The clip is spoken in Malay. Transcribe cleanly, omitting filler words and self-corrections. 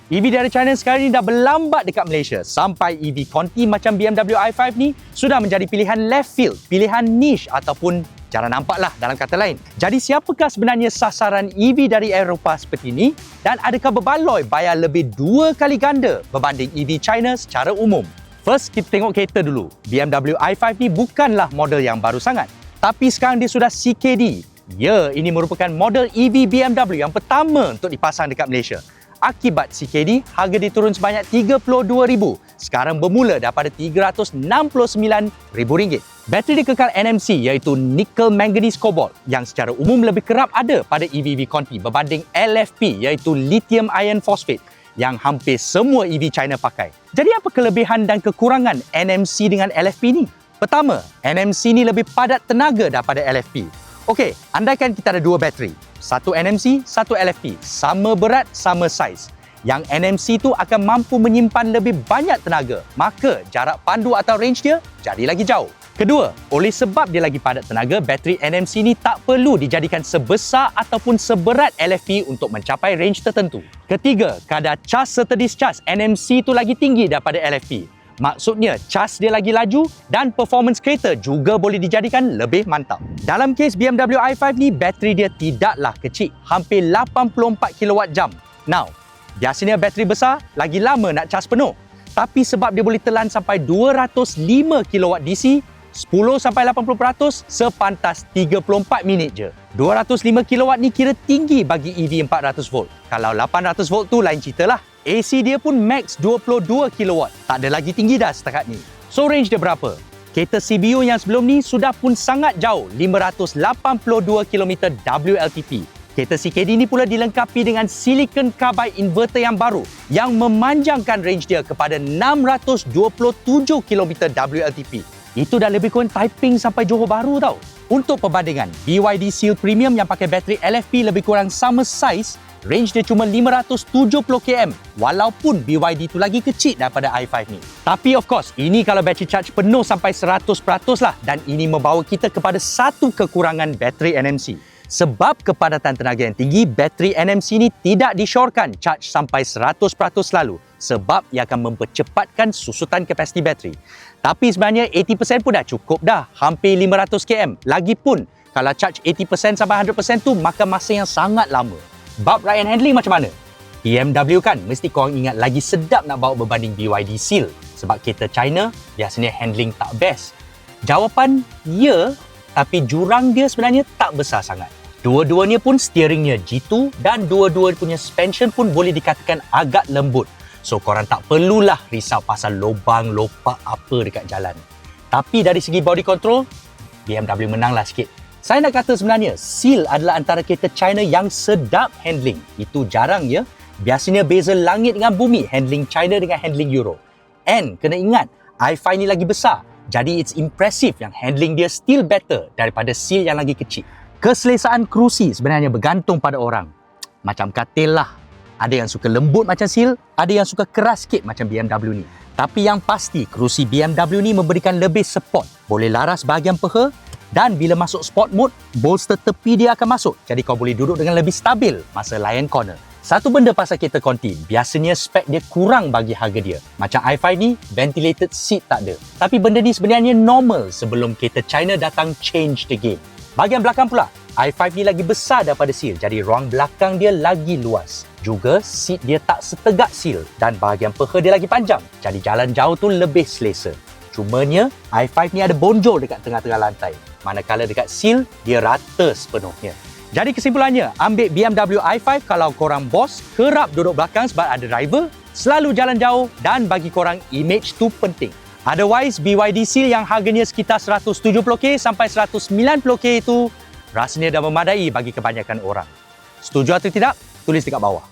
EV dari China sekarang ni dah berlambat dekat Malaysia. Sampai EV Conti macam BMW i5 ni sudah menjadi pilihan left field, pilihan niche ataupun jarang nampak lah dalam kata lain. Jadi siapakah sebenarnya sasaran EV dari Eropah seperti ni dan adakah berbaloi bayar lebih 2 kali ganda berbanding EV China secara umum? First, kita tengok kereta dulu. BMW i5 ni bukanlah model yang baru sangat. Tapi sekarang dia sudah CKD. Ya, ini merupakan model EV BMW yang pertama untuk dipasang dekat Malaysia. Akibat CKD, harga dia turun sebanyak RM32,000. Sekarang bermula daripada RM369,000. Bateri dia kekal NMC iaitu Nickel Manganese Cobalt yang secara umum lebih kerap ada pada EV Conti berbanding LFP iaitu Lithium Iron Phosphate yang hampir semua EV China pakai. Jadi apa kelebihan dan kekurangan NMC dengan LFP ni? Pertama, NMC ni lebih padat tenaga daripada LFP. Okey, andaikan kita ada dua bateri. Satu NMC, satu LFP. Sama berat, sama saiz. Yang NMC tu akan mampu menyimpan lebih banyak tenaga. Maka jarak pandu atau range dia jadi lagi jauh. Kedua, oleh sebab dia lagi padat tenaga, bateri NMC ni tak perlu dijadikan sebesar ataupun seberat LFP untuk mencapai range tertentu. Ketiga, kadar cas serta discharge NMC tu lagi tinggi daripada LFP. Maksudnya, cas dia lagi laju dan performance kereta juga boleh dijadikan lebih mantap. Dalam kes BMW i5 ni, bateri dia tidaklah kecil, hampir 84 kWh. Now, biasanya bateri besar lagi lama nak cas penuh. Tapi sebab dia boleh telan sampai 205 kW DC, 10-80% sepantas 34 minit je. 205 kW ni kira tinggi bagi EV 400V. Kalau 800V tu lain cerita lah. AC dia pun max 22 kW. Tak ada lagi tinggi dah setakat ni. So range dia berapa? Kereta CBU yang sebelum ni sudah pun sangat jauh, 582 km WLTP. Kereta CKD ni pula dilengkapi dengan silicon carbide inverter yang baru yang memanjangkan range dia kepada 627 km WLTP. Itu dah lebih kurang typing sampai Johor Bahru tau. Untuk perbandingan, BYD Seal Premium yang pakai bateri LFP lebih kurang sama saiz, range dia cuma 570 km walaupun BYD tu lagi kecil daripada i5 ni. Tapi of course, ini kalau battery charge penuh sampai 100% lah dan ini membawa kita kepada satu kekurangan bateri NMC. Sebab kepadatan tenaga yang tinggi, bateri NMC ni tidak disyorkan charge sampai 100% selalu sebab ia akan mempercepatkan susutan kapasiti bateri. Tapi sebenarnya 80% pun dah cukup dah, hampir 500 km. Lagipun, kalau charge 80% sampai 100% tu makan masa yang sangat lama. Bab ride and handling macam mana? BMW kan mesti korang ingat lagi sedap nak bawa berbanding BYD Seal sebab kereta China biasanya handling tak best. Jawapan ya, tapi jurang dia sebenarnya tak besar sangat. Dua-duanya pun steeringnya G2 dan dua-dua punya suspension pun boleh dikatakan agak lembut. So korang tak perlulah risau pasal lubang, lopak apa dekat jalan. Tapi dari segi body control, BMW menanglah sikit. Saya nak kata sebenarnya, Seal adalah antara kereta China yang sedap handling. Itu jarang ya. Biasanya beza langit dengan bumi handling China dengan handling Euro. And kena ingat, i5 ni lagi besar. Jadi it's impressive yang handling dia still better daripada Seal yang lagi kecil. Keselesaan kerusi sebenarnya bergantung pada orang. Macam katil lah. Ada yang suka lembut macam Seal, ada yang suka keras sikit macam BMW ni. Tapi yang pasti, kerusi BMW ni memberikan lebih support. Boleh laras bahagian peha. Dan bila masuk sport mode, bolster tepi dia akan masuk. Jadi kau boleh duduk dengan lebih stabil masa layan corner. Satu benda pasal kereta Conti, biasanya spek dia kurang bagi harga dia. Macam i5 ni, ventilated seat tak ada. Tapi benda ni sebenarnya normal sebelum kereta China datang change the game. Bahagian belakang pula, i5 ni lagi besar daripada Seal. Jadi ruang belakang dia lagi luas. Juga seat dia tak setegak Seal. Dan bahagian peha dia lagi panjang. Jadi jalan jauh tu lebih selesa. Cumanya, i5 ni ada bonjol dekat tengah-tengah lantai. Manakala dekat Seal, dia rata sepenuhnya. Jadi kesimpulannya, ambil BMW i5 kalau korang bos, kerap duduk belakang sebab ada driver, selalu jalan jauh dan bagi korang image tu penting. Otherwise, BYD Seal yang harganya sekitar 170k sampai 190k itu rasanya dah memadai bagi kebanyakan orang. Setuju atau tidak? Tulis dekat bawah.